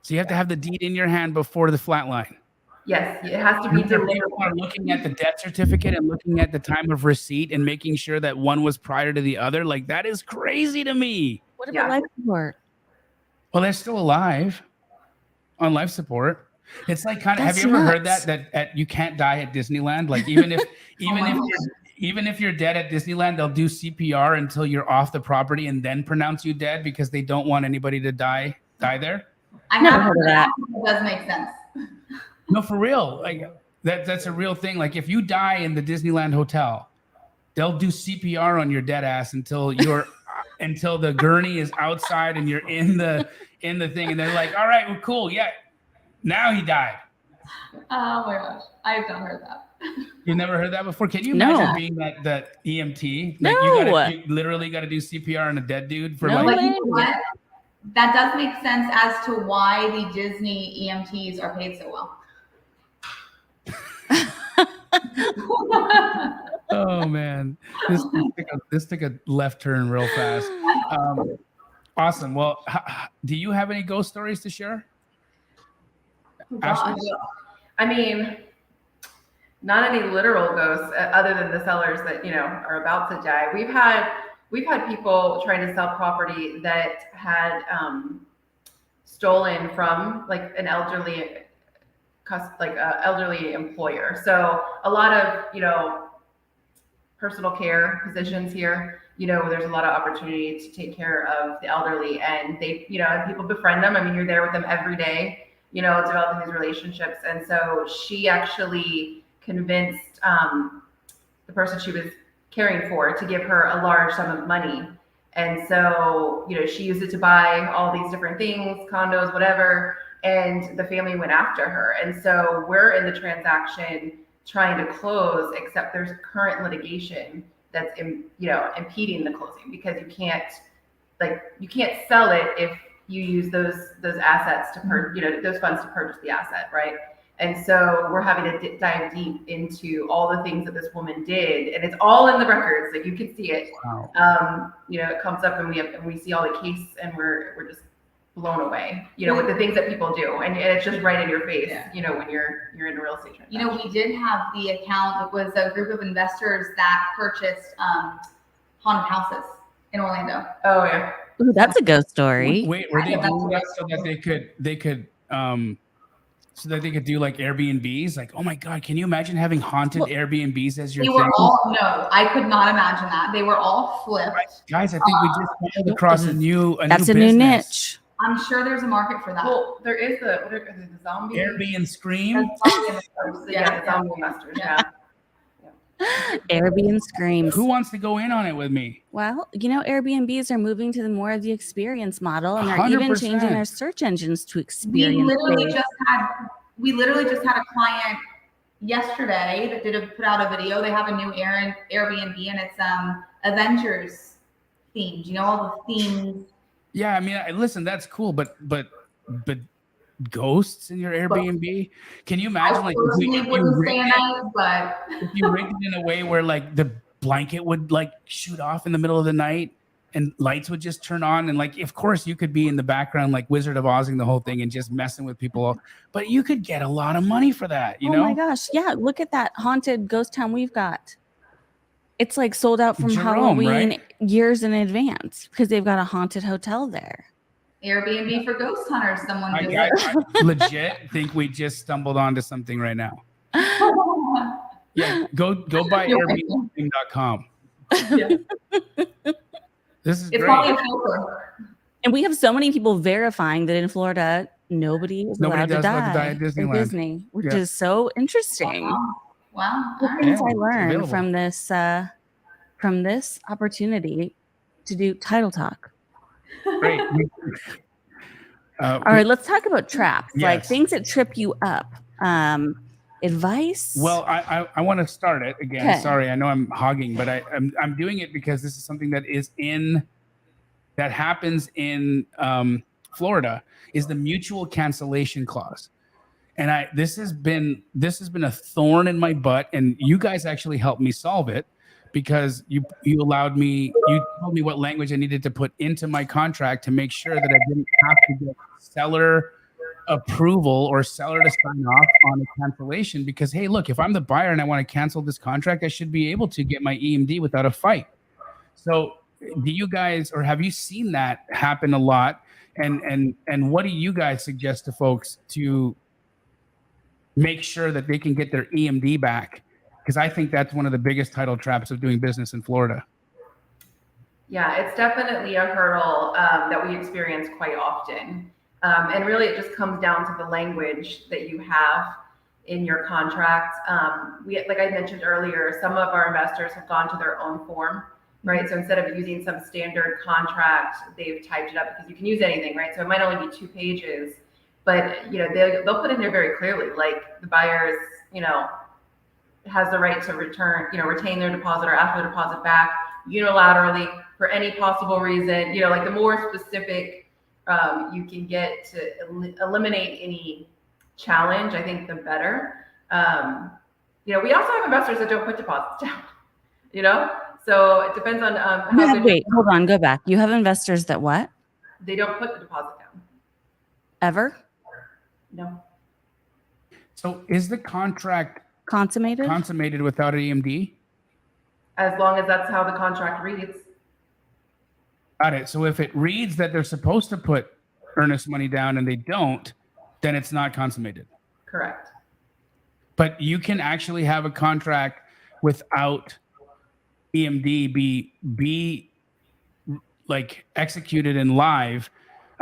So you have to have the deed in your hand before the flat line. Yes, it has to be delivered. People are looking at the death certificate and looking at the time of receipt and making sure that one was prior to the other. Like, that is crazy to me. What about life support? Well, they're still alive on life support. It's like kind of. That's Have you ever heard nuts. that you can't die at Disneyland? Like even if you're dead at Disneyland, they'll do CPR until you're off the property and then pronounce you dead because they don't want anybody to die there. I Never have heard of that. It does make sense. No, for real. Like that's a real thing. Like if you die in the Disneyland hotel, they'll do CPR on your dead ass until the gurney is outside and you're in the thing, and they're like, all right, well, cool, yeah, now he died. Oh my gosh, I've not heard that. You've never heard that before? Can you No. imagine being that EMT? Like No. you literally got to do CPR on a dead dude for No like. But you know what? That does make sense as to why the Disney EMTs are paid so well. Oh man, this took a left turn real fast. Awesome. Well, do you have any ghost stories to share? Ashley? I mean, not any literal ghosts other than the sellers that, you know, are about to die. We've had people trying to sell property that had stolen from like an elderly employer. So a lot of, you know, personal care positions here, you know, there's a lot of opportunity to take care of the elderly, and they, you know, and people befriend them. I mean, you're there with them every day, you know, developing these relationships. And so she actually convinced the person she was caring for to give her a large sum of money. And so, you know, she used it to buy all these different things, condos, whatever, and the family went after her. And so we're in the transaction trying to close, except there's current litigation that's impeding the closing, because you can't sell it if you use those assets to those funds to purchase the asset, right? And so we're having to dive deep into all the things that this woman did, and it's all in the records, like you can see it. Wow. It comes up, and we see all the case, and we're just blown away, you know, with the things that people do, and it's just right in your face, you know, when you're in a real estate transaction. You know, we did have the account. It was a group of investors that purchased haunted houses in Orlando. Oh yeah. Ooh, that's a ghost story. Wait, were they doing that so that they could do like Airbnbs? Like, oh my God, can you imagine having haunted Airbnbs as your They were thing? no, I could not imagine that. They were all flipped. Right. Guys, I think we just stumbled across a new That's a business. new niche. I'm sure there's a market for that. Well, there is the zombie. Airbnb Scream. The zombie investors. Yeah. Airbnb screams. Who wants to go in on it with me? Well, you know, Airbnbs are moving to the more of the experience model, and they're even 100%. changing their search engines to We experience. literally just had a client yesterday that put out a video. They have a new Airbnb, and it's Avengers themed. You know, all the themes. Yeah, I mean, listen, that's cool, but ghosts in your Airbnb? Can you imagine, like, if you rigged it in a way where like the blanket would like shoot off in the middle of the night and lights would just turn on, and like, of course, you could be in the background like Wizard of Ozing the whole thing and just messing with people, but you could get a lot of money for that, you know? Oh my gosh, yeah! Look at that haunted ghost town we've got. It's like sold out from Halloween right? years in advance because they've got a haunted hotel there. Airbnb for ghost hunters. Someone do I legit think we just stumbled onto something right now. Yeah, go buy Airbnb.com. Yeah. This is It's great. probably a filter. And we have so many people verifying that in Florida, nobody is allowed to die at in Disneyland. Disney, which is so interesting. Wow. The All right. things I it's learned available. from this opportunity to do title talk. Great. All right, let's talk about traps, like Yes. things that trip you up. Advice. Well, I want to start it again. Okay. Sorry, I know I'm hogging, but I'm doing it because this is something that happens in Florida, is the mutual cancellation clause. And this has been a thorn in my butt, and you guys actually helped me solve it, because you told me what language I needed to put into my contract to make sure that I didn't have to get seller approval or seller to sign off on a cancellation. Because hey, look, if I'm the buyer and I want to cancel this contract, I should be able to get my EMD without a fight. So do you guys, or have you seen that happen a lot? And what do you guys suggest to folks to make sure that they can get their EMD back? Because I think that's one of the biggest title traps of doing business in Florida. Yeah, it's definitely a hurdle that we experience quite often. And really, it just comes down to the language that you have in your contract. Like I mentioned earlier, some of our investors have gone to their own form, right? So instead of using some standard contract, they've typed it up, because you can use anything, right? So it might only be 2 pages, but you know, they'll put in there very clearly, like the buyer's, you know, has the right to retain their deposit or ask for the deposit back unilaterally for any possible reason. Like the more specific you can get to eliminate any challenge, I think the better. We also have investors that don't put deposits down, so it depends on how good Wait, hold on, go back. You have investors that what? they don't put the deposit down. Ever? No. So is the contract Consummated? consummated without an EMD? As long as that's how the contract reads. Got it. So if it reads that they're supposed to put earnest money down and they don't, then it's not consummated. Correct. But you can actually have a contract without EMD be like executed and live.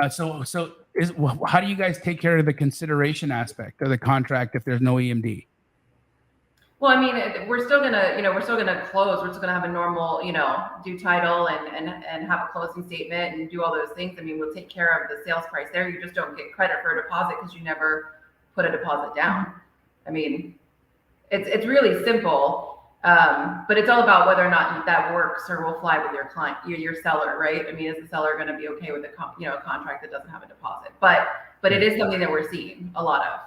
So how do you guys take care of the consideration aspect of the contract if there's no EMD? Well, I mean, we're still gonna close. We're still gonna have a normal, do title and have a closing statement and do all those things. I mean, we'll take care of the sales price there. You just don't get credit for a deposit because you never put a deposit down. I mean, it's really simple, but it's all about whether or not that works or will fly with your client, your seller, right? I mean, is the seller going to be okay with a contract that doesn't have a deposit? But it is something that we're seeing a lot of.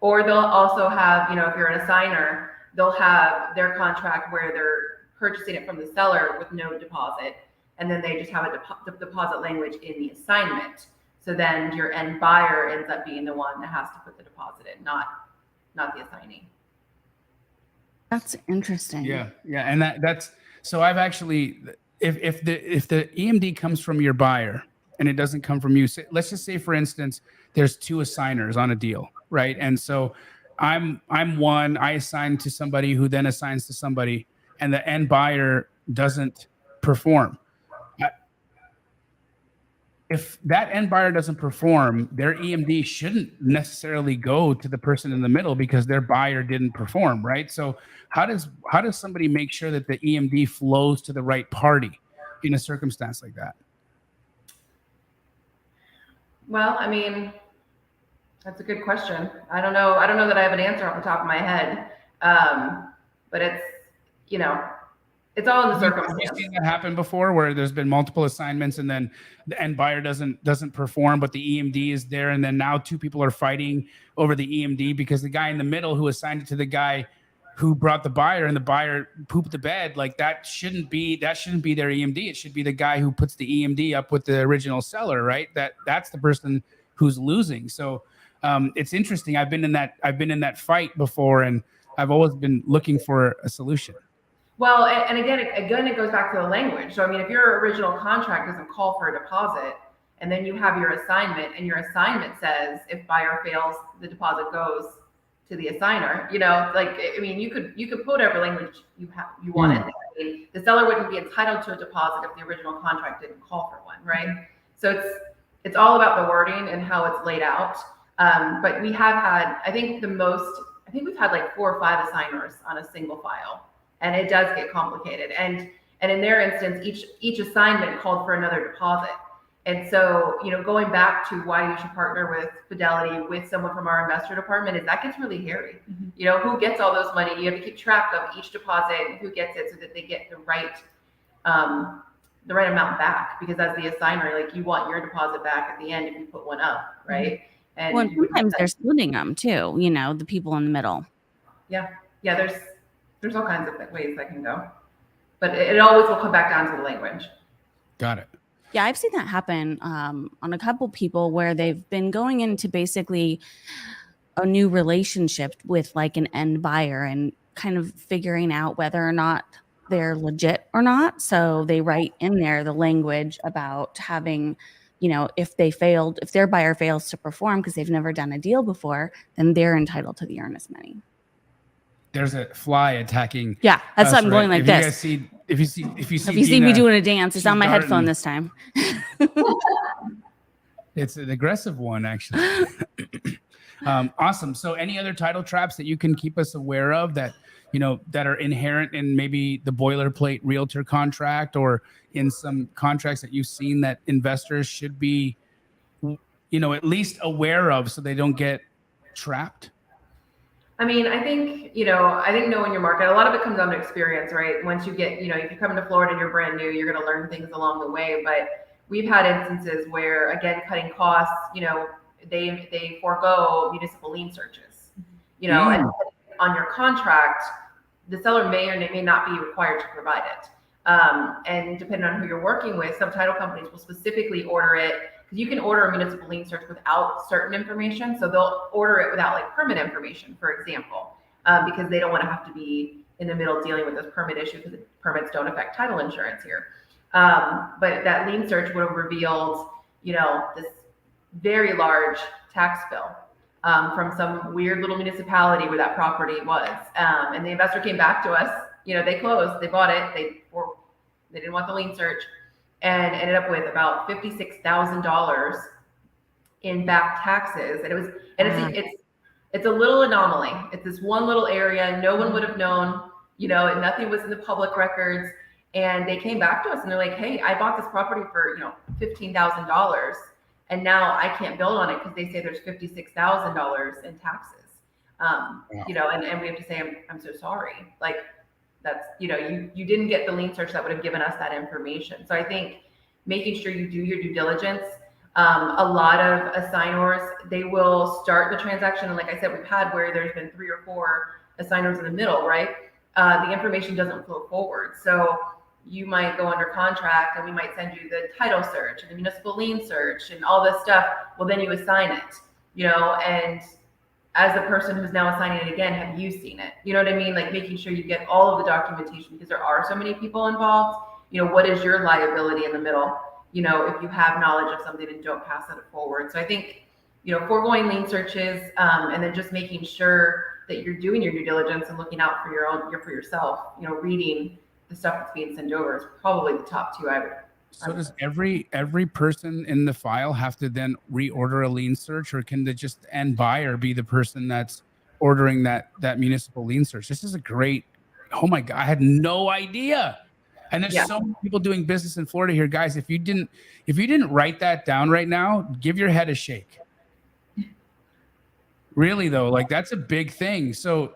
Or they'll also have, if you're an assigner, they'll have their contract where they're purchasing it from the seller with no deposit, and then they just have a deposit language in the assignment. So then your end buyer ends up being the one that has to put the deposit in, not the assignee. That's interesting. Yeah. And that's, so I've actually, if the EMD comes from your buyer and it doesn't come from you, let's just say, for instance, there's two assigners on a deal, right? And so I'm one, I assign to somebody who then assigns to somebody, and the end buyer doesn't perform. If that end buyer doesn't perform, their EMD shouldn't necessarily go to the person in the middle because their buyer didn't perform, right? So how does somebody make sure that the EMD flows to the right party in a circumstance like that? Well, I mean, that's a good question. I don't know that I have an answer off the top of my head. But it's, it's all in the circumstance. Have you seen that happen before, where there's been multiple assignments and then the end buyer doesn't perform, but the EMD is there, and then now two people are fighting over the EMD because the guy in the middle who assigned it to the guy who brought the buyer, and the buyer pooped the bed? Like that shouldn't be their EMD. It should be the guy who puts the EMD up with the original seller, right? That's the person who's losing. So it's interesting. I've been in that fight before, and I've always been looking for a solution. Well, and again, it goes back to the language. So, I mean, if your original contract doesn't call for a deposit, and then you have your assignment, and your assignment says if buyer fails, the deposit goes to the assigner. I mean, you could put whatever language you want in there. I mean, the seller wouldn't be entitled to a deposit if the original contract didn't call for one, right? So it's all about the wording and how it's laid out. But we have had, I think we've had like 4 or 5 assigners on a single file. And it does get complicated. And in their instance, each assignment called for another deposit. And so, going back to why you should partner with Fidelity, with someone from our investor department, is that gets really hairy. Who gets all those money? You have to keep track of each deposit and who gets it so that they get the right amount back. Because as the assigner, like, you want your deposit back at the end if you put one up, right? And well, sometimes they're splitting them too, the people in the middle. Yeah, there's all kinds of ways that can go, but it always will come back down to the language. Got it. Yeah, I've seen that happen on a couple people where they've been going into basically a new relationship with like an end buyer and kind of figuring out whether or not they're legit or not. So they write in there the language about having, if their buyer fails to perform because they've never done a deal before, then they're entitled to the earnest money. There's a fly attacking. Yeah, that's what I'm going like this. If you see me doing a dance, it's on my headphone this time. It's an aggressive one, actually. Awesome. So any other title traps that you can keep us aware of that are inherent in maybe the boilerplate realtor contract or in some contracts that you've seen that investors should be, at least aware of so they don't get trapped? I mean, I think knowing your market, a lot of it comes down to experience, right? Once you get, if you come to Florida and you're brand new, you're going to learn things along the way. But we've had instances where, again, cutting costs, they forego municipal lien searches, and on your contract, the seller may or may not be required to provide it. And depending on who you're working with, some title companies will specifically order it, because you can order a municipal lien search without certain information. So they'll order it without like permit information, for example, because they don't want to have to be in the middle dealing with this permit issue, because permits don't affect title insurance here. But that lien search would have revealed, this very large tax bill from some weird little municipality where that property was. And the investor came back to us, they closed, they bought it, they didn't want the lien search, and ended up with about $56,000 in back taxes. And it's a little anomaly. It's this one little area. No one would have known, and nothing was in the public records. And they came back to us and they're like, hey, I bought this property for, $15,000. And now I can't build on it because they say there's $56,000 in taxes. And we have to say, I'm so sorry. Like, that's, you didn't get the lien search that would have given us that information. So I think making sure you do your due diligence. A lot of assignors, they will start the transaction. And like I said, we've had where there's been 3 or 4 assignors in the middle, right? The information doesn't flow forward. So you might go under contract and we might send you the title search and the municipal lien search and all this stuff. Well, then you assign it, and as the person who's now assigning it again, have you seen it? You know what I mean? Like making sure you get all of the documentation, because there are so many people involved. What is your liability in the middle? If you have knowledge of something and don't pass it forward. So I think, foregoing lien searches, and then just making sure that you're doing your due diligence and looking out for yourself, reading the stuff that's being sent over is probably the top 2 I would. So does every person in the file have to then reorder a lien search, or can the just end buyer be the person that's ordering that municipal lien search? This is a great, oh my God, I had no idea. And there's so many people doing business in Florida here, guys. If you didn't write that down right now, give your head a shake. Really though, like that's a big thing. So,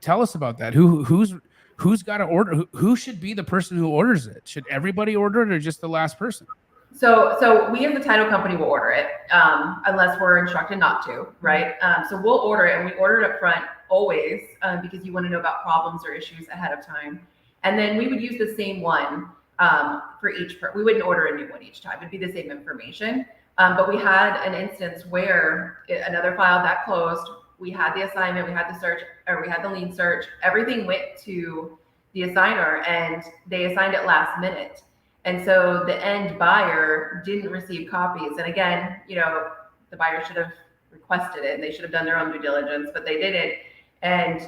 tell us about that. Who's got to order? Who should be the person who orders it? Should everybody order it, or just the last person? So we as the title company will order it, unless we're instructed not to, right? So we'll order it, and we order it up front always, because you want to know about problems or issues ahead of time. And then we would use the same one for each. We wouldn't order a new one each time. It'd be the same information. But we had an instance where another file that closed. We had the assignment, we had the search, or we had the lien search. Everything went to the assigner, and they assigned it last minute. And so the end buyer didn't receive copies. And again, the buyer should have requested it, and they should have done their own due diligence, but they didn't. And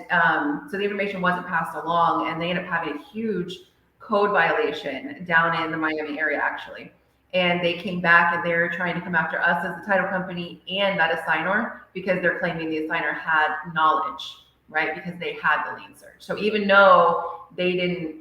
so the information wasn't passed along, and they ended up having a huge code violation down in the Miami area, actually. And they came back and they're trying to come after us as the title company and that assigner, because they're claiming the assigner had knowledge, right? Because they had the lien search. So even though they didn't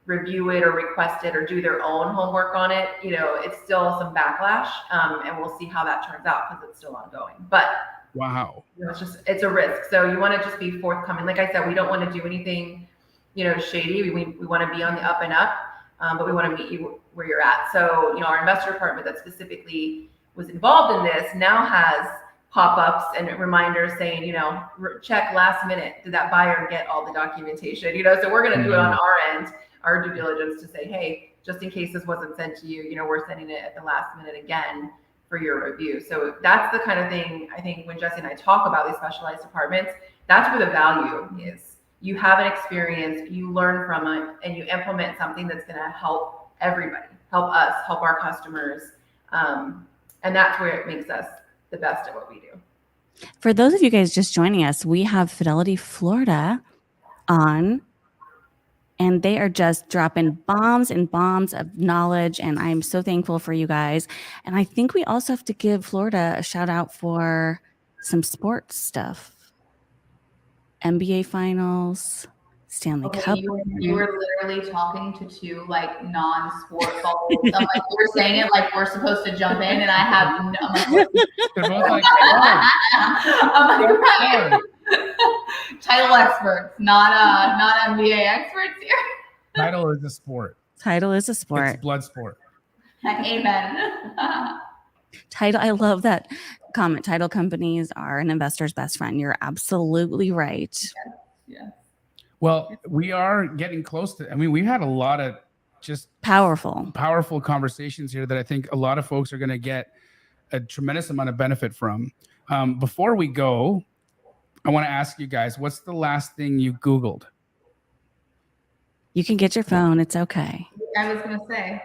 review it or request it or do their own homework on it, it's still some backlash. And we'll see how that turns out, because it's still ongoing. But wow, it's a risk. So you want to just be forthcoming. Like I said, we don't want to do anything, shady. We want to be on the up and up. But we want to meet you where you're at. So, our investor department that specifically was involved in this now has pop-ups and reminders saying, check last minute. Did that buyer get all the documentation? So we're going to do it on our end, our due diligence, to say, hey, just in case this wasn't sent to you, we're sending it at the last minute again for your review. So that's the kind of thing, I think, when Jesse and I talk about these specialized departments, that's where the value is. You have an experience, you learn from it, and you implement something that's going to help everybody, help us, help our customers. And that's where it makes us the best at what we do. For those of you guys just joining us, we have Fidelity Florida on, and they are just dropping bombs and bombs of knowledge. And I'm so thankful for you guys. And I think we also have to give Florida a shout out for some sports stuff. NBA finals, Stanley Cup. You were literally talking to 2 like non-sport bubbles. I'm like, you were saying it like we're supposed to jump in, and I have no. I'm like, They're both like, I'm like, right. Title experts, not MBA experts here. Title is a sport. Title is a sport. It's blood sport. Amen. Title, I love that comment. Title companies are an investor's best friend. You're absolutely right. Yeah. Well, we are getting close to, I mean, we've had a lot of just Powerful. conversations here that I think a lot of folks are going to get a tremendous amount of benefit from. Before we go, I want to ask you guys, what's the last thing you Googled? You can get your phone. It's okay. I was gonna say.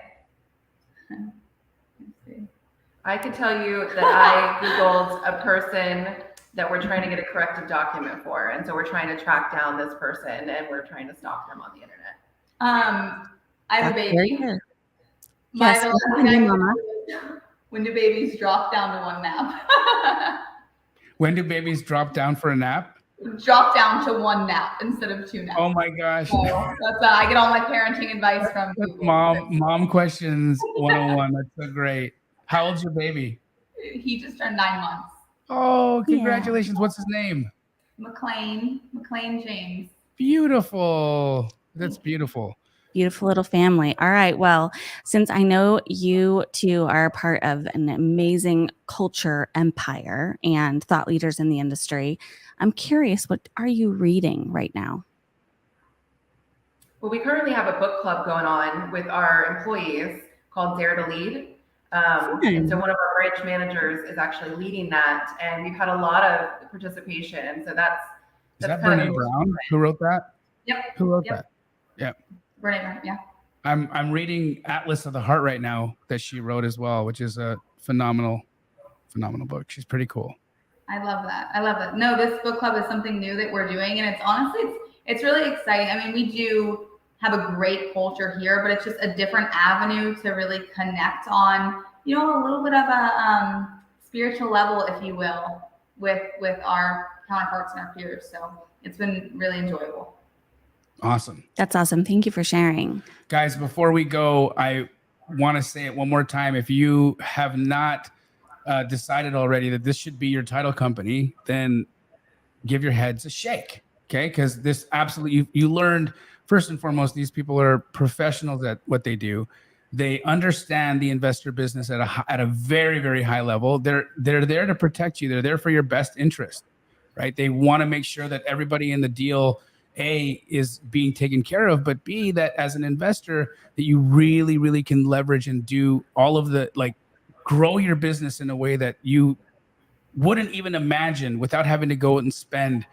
I could tell you that I Googled a person that we're trying to get a corrective document for. And so we're trying to track down this person and we're trying to stalk them on the internet. I have a That's very baby. good. My Yes, last go ahead, thing I Mama. Googled, when do babies drop down to one nap? When do babies drop down for a nap? Drop down to one nap instead of two naps. Oh my gosh. So that's I get all my parenting advice from Google. Mom questions 101. That's so great. How old's your baby? He just turned 9 months. Oh, congratulations. What's his name? McLean James. Beautiful. That's beautiful. Beautiful little family. All right. Well, since I know you two are part of an amazing culture empire and thought leaders in the industry, I'm curious, what are you reading right now? Well, we currently have a book club going on with our employees called Dare to Lead. And so one of our branch managers is actually leading that, and we've had a lot of participation. So that's Is that kind of Brene Brown who wrote that? Yep. Who wrote Yep. that? Yeah. Brene, yeah. I'm reading Atlas of the Heart right now that she wrote as well, which is a phenomenal book. She's pretty cool. I love that. I love it. No, this book club is something new that we're doing, and it's honestly, it's really exciting. I mean, we do have a great culture here, but it's just a different avenue to really connect on, you know, a little bit of a spiritual level, if you will, with our counterparts and our peers. So it's been really enjoyable. Awesome. That's awesome. Thank you for sharing. Guys, before we go, I want to say it one more time. If you have not decided already that this should be your title company, then give your heads a shake. Okay. Because this absolutely, you learned, first and foremost, these people are professionals at what they do. They understand the investor business at a very, very high level. They're there to protect you. They're there for your best interest, right? They want to make sure that everybody in the deal, A, is being taken care of, but B, that as an investor, that you really, really can leverage and do all of the, like, grow your business in a way that you wouldn't even imagine without having to go and spend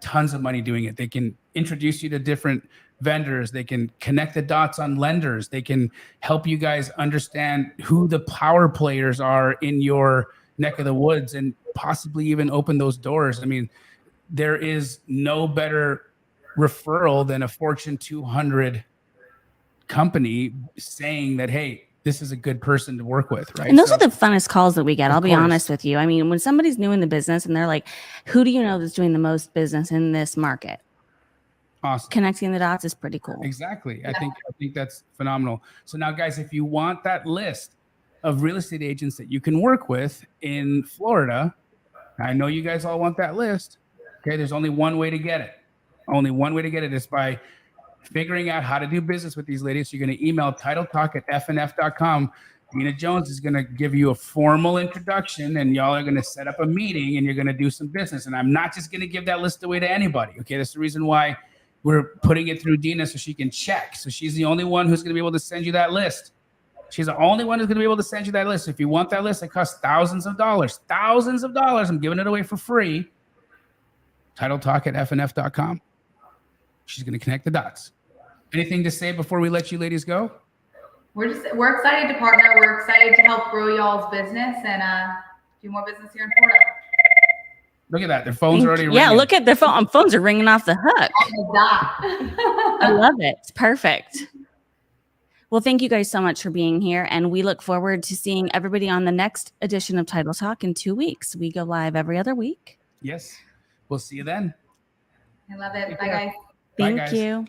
tons of money doing it. They can introduce you to different vendors. They can connect the dots on lenders. They can help you guys understand who the power players are in your neck of the woods and possibly even open those doors. I mean, there is no better referral than a Fortune 200 company saying that, hey, this is a good person to work with, right? And those are the funnest calls that we get. I'll be course. honest with you. I mean, when somebody's new in the business and they're like, who do you know that's doing the most business in this market? Awesome. Connecting the dots is pretty cool. Exactly. I think that's phenomenal. So now, guys, if you want that list of real estate agents that you can work with in Florida, I know you guys all want that list. Okay, there's only one way to get it. Only one way to get it is by figuring out how to do business with these ladies. So you're going to email titletalk@fnf.com. Nina Jones is going to give you a formal introduction, and y'all are going to set up a meeting, and you're going to do some business. And I'm not just going to give that list away to anybody. Okay, that's the reason why we're putting it through Dina so she can check. So she's the only one who's going to be able to send you that list. She's the only one who's going to be able to send you that list. If you want that list, it costs thousands of dollars. Thousands of dollars. I'm giving it away for free. Titletalk@fnf.com. She's going to connect the dots. Anything to say before we let you ladies go? We're excited to partner. We're excited to help grow y'all's business and do more business here in Florida. Look at that. Their phones are already ringing. Yeah, look at their phone. Phones are ringing off the hook. I love it. It's perfect. Well, thank you guys so much for being here. And we look forward to seeing everybody on the next edition of Title Talk in 2 weeks. We go live every other week. Yes. We'll see you then. I love it. Bye, guys. Bye, Thank guys. you.